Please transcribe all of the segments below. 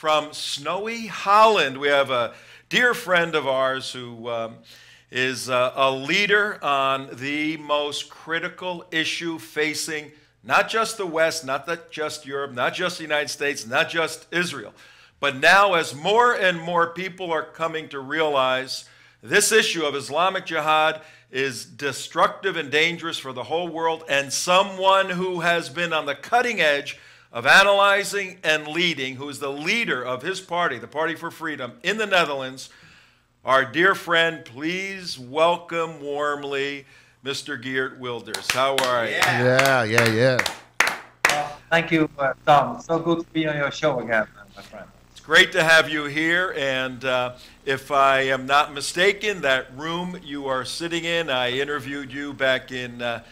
from snowy Holland. We have a dear friend of ours who is a leader on the most critical issue facing not just the West, not just Europe, not just the United States, not just Israel, but now as more and more people are coming to realize this issue of Islamic Jihad is destructive and dangerous for the whole world, and someone who has been on the cutting edge of analyzing and leading, who is the leader of his party, the Party for Freedom in the Netherlands, our dear friend, please welcome warmly Mr. Geert Wilders. How are you? Yeah. Thank you, Tom. So good to be on your show again, my friend. It's great to have you here, and if I am not mistaken, that room you are sitting in, I interviewed you back in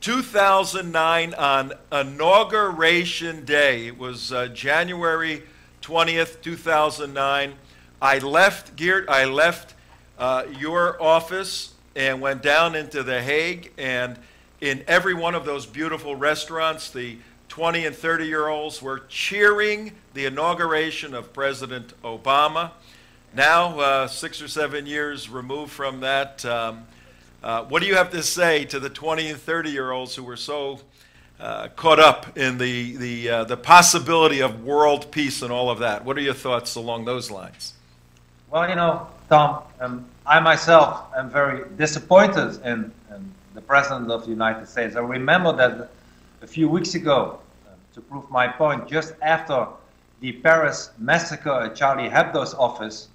2009 on Inauguration Day. It was January 20th, 2009. I left, Geert, your office and went down into The Hague, and in every one of those beautiful restaurants, the 20 and 30-year-olds were cheering the inauguration of President Obama. Now, 6 or 7 years removed from that, what do you have to say to the 20 and 30-year-olds who were so caught up in the possibility of world peace and all of that? What are your thoughts along those lines? Well, you know, Tom, I myself am very disappointed in the President of the United States. I remember that a few weeks ago, to prove my point, just after the Paris massacre at Charlie Hebdo's office,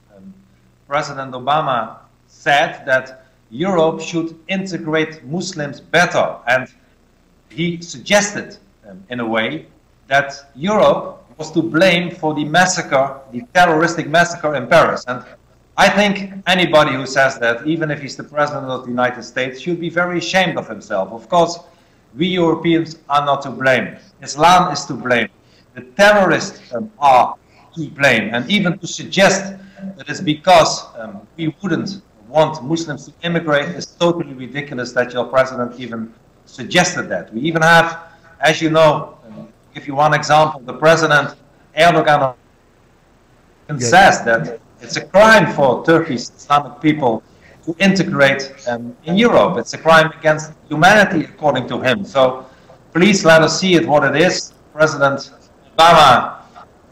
President Obama said that Europe should integrate Muslims better. And he suggested, in a way, that Europe was to blame for the massacre, the terroristic massacre in Paris. And I think anybody who says that, even if he's the President of the United States, should be very ashamed of himself. Of course, we Europeans are not to blame. Islam is to blame. The terrorists are to blame. And even to suggest that it's because we wouldn't want Muslims to immigrate is totally ridiculous that your president even suggested that. We even have, as you know, give you one example, the President Erdogan says that it's a crime for Turkish Islamic people to integrate in Europe. It's a crime against humanity, according to him. So please let us see it what it is. President Obama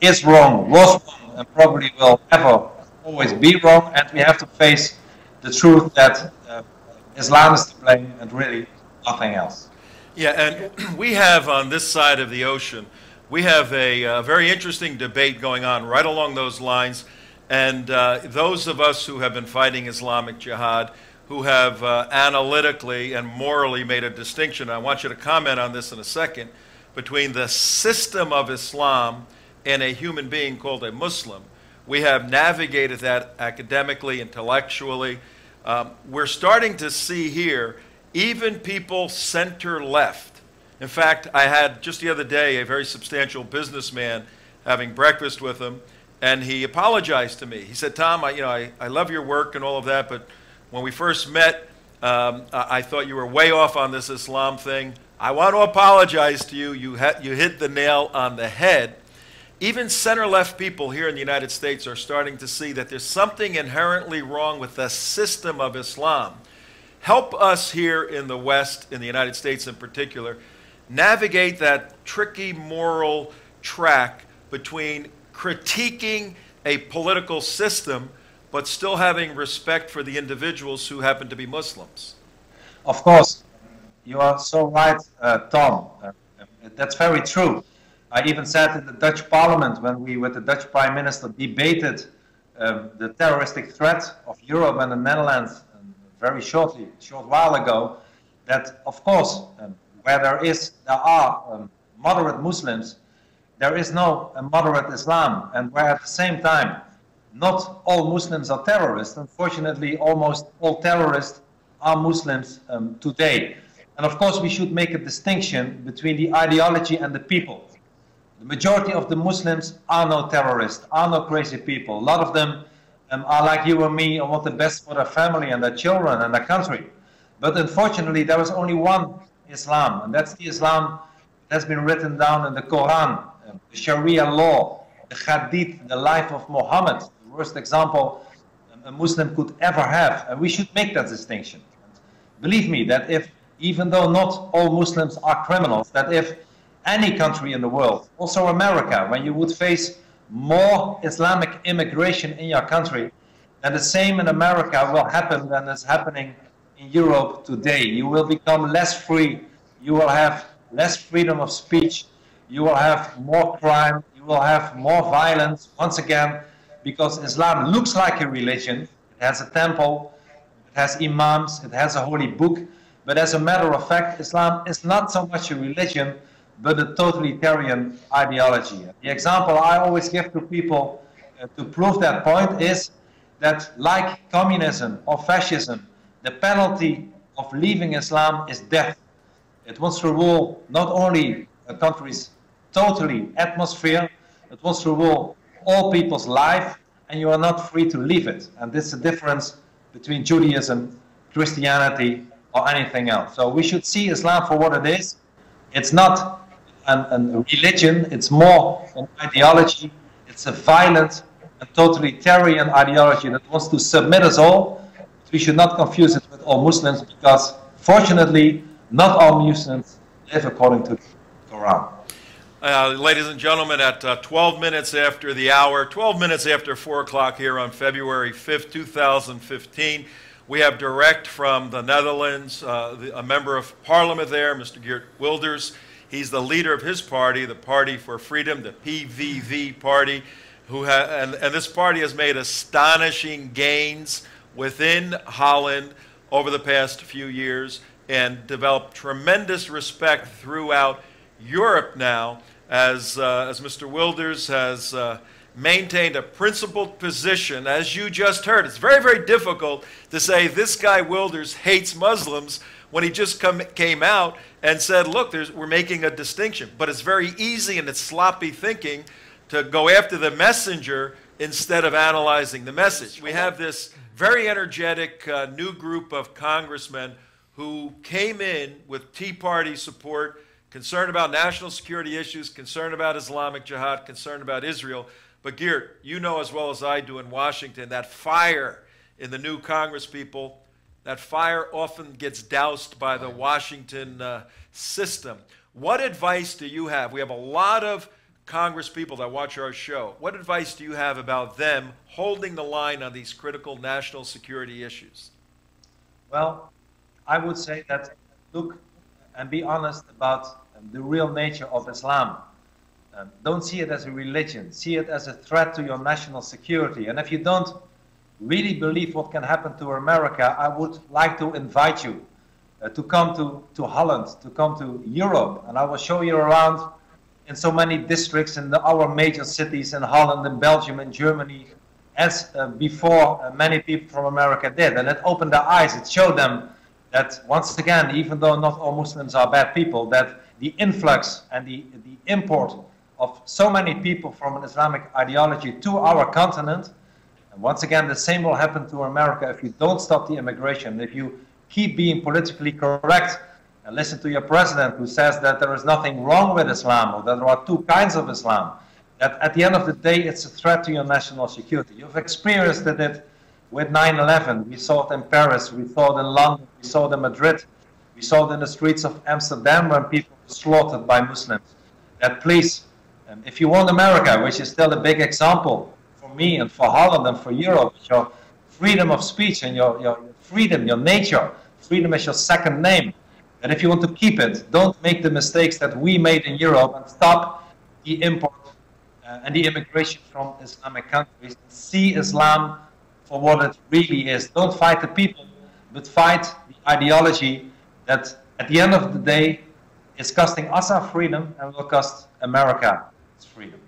is wrong, was wrong, and probably will ever always be wrong. And we have to face the truth that Islam is to blame and really nothing else. Yeah, and we have on this side of the ocean, we have a very interesting debate going on right along those lines. And those of us who have been fighting Islamic Jihad, who have analytically and morally made a distinction, I want you to comment on this in a second, between the system of Islam and a human being called a Muslim. We have navigated that academically, intellectually. We're starting to see here even people center-left. In fact, I had just the other day a very substantial businessman having breakfast with him, and he apologized to me. He said, Tom, I love your work and all of that, but when we first met, I thought you were way off on this Islam thing. I want to apologize to you. You hit the nail on the head. Even center-left people here in the United States are starting to see that there's something inherently wrong with the system of Islam. Help us here in the West, in the United States in particular, navigate that tricky moral track between critiquing a political system but still having respect for the individuals who happen to be Muslims. Of course, you are so right, Tom. That's very true. I even said in the Dutch parliament when we, with the Dutch Prime Minister, debated the terroristic threat of Europe and the Netherlands very short while ago, that of course, where there are moderate Muslims, there is no moderate Islam, and where at the same time, not all Muslims are terrorists. Unfortunately, almost all terrorists are Muslims today. And of course, we should make a distinction between the ideology and the people. The majority of the Muslims are no terrorists, are no crazy people. A lot of them are like you and me and want the best for their family and their children and their country. But unfortunately, there is only one Islam, and that's the Islam that's been written down in the Quran, the Sharia law the Hadith, the life of Muhammad, the worst example a Muslim could ever have. And we should make that distinction. Believe me, that if, even though not all Muslims are criminals, that if any country in the world, also America, when you would face more Islamic immigration in your country, then the same in America will happen than is happening in Europe today. You will become less free, you will have less freedom of speech, you will have more crime, you will have more violence, once again, because Islam looks like a religion. It has a temple, it has imams, it has a holy book, but as a matter of fact, Islam is not so much a religion, but a totalitarian ideology. The example I always give to people to prove that point is that, like communism or fascism, the penalty of leaving Islam is death. It wants to rule not only a country's totally atmosphere, it wants to rule all people's life, and you are not free to leave it. And this is the difference between Judaism, Christianity, or anything else. So we should see Islam for what it is. It's not a religion, it's more an ideology. It's a violent and totalitarian ideology that wants to submit us all. We should not confuse it with all Muslims, because fortunately, not all Muslims live according to the Quran. Ladies and gentlemen, at 12 minutes after the hour, 12 minutes after 4 o'clock here on February 5th, 2015, we have direct from the Netherlands, a member of parliament there, Mr. Geert Wilders. He's the leader of his party, the Party for Freedom, the PVV party, and this party has made astonishing gains within Holland over the past few years and developed tremendous respect throughout Europe now, as Mr. Wilders has maintained a principled position. As you just heard, it's very, very difficult to say this guy Wilders hates Muslims when he just came out and said, look, we're making a distinction. But it's very easy, and it's sloppy thinking, to go after the messenger instead of analyzing the message. We have this very energetic new group of congressmen who came in with Tea Party support, concerned about national security issues, concerned about Islamic Jihad, concerned about Israel. But Geert, you know as well as I do in Washington, that fire in the new Congress people, that fire often gets doused by the Washington system. What advice do you have? We have a lot of Congress people that watch our show. What advice do you have about them holding the line on these critical national security issues? Well, I would say that look and be honest about the real nature of Islam. Don't see it as a religion. See it as a threat to your national security. And if you don't really believe what can happen to America, I would like to invite you to come to Holland, to come to Europe. And I will show you around in so many districts in our major cities in Holland, in Belgium, in Germany, as before many people from America did. And it opened their eyes. It showed them that, once again, even though not all Muslims are bad people, that the influx and the import of so many people from an Islamic ideology to our continent, and once again, the same will happen to America if you don't stop the immigration, if you keep being politically correct and listen to your president who says that there is nothing wrong with Islam, or that there are two kinds of Islam, that at the end of the day, it's a threat to your national security. You've experienced it with 9/11. We saw it in Paris, we saw it in London, we saw it in Madrid, we saw it in the streets of Amsterdam when people were slaughtered by Muslims. That please, if you want America, which is still a big example for me and for Holland and for Europe, your freedom of speech and your freedom, your nature, freedom is your second name. And if you want to keep it, don't make the mistakes that we made in Europe and stop the import and the immigration from Islamic countries. See Islam for what it really is. Don't fight the people, but fight the ideology that at the end of the day is costing us our freedom and will cost America its freedom.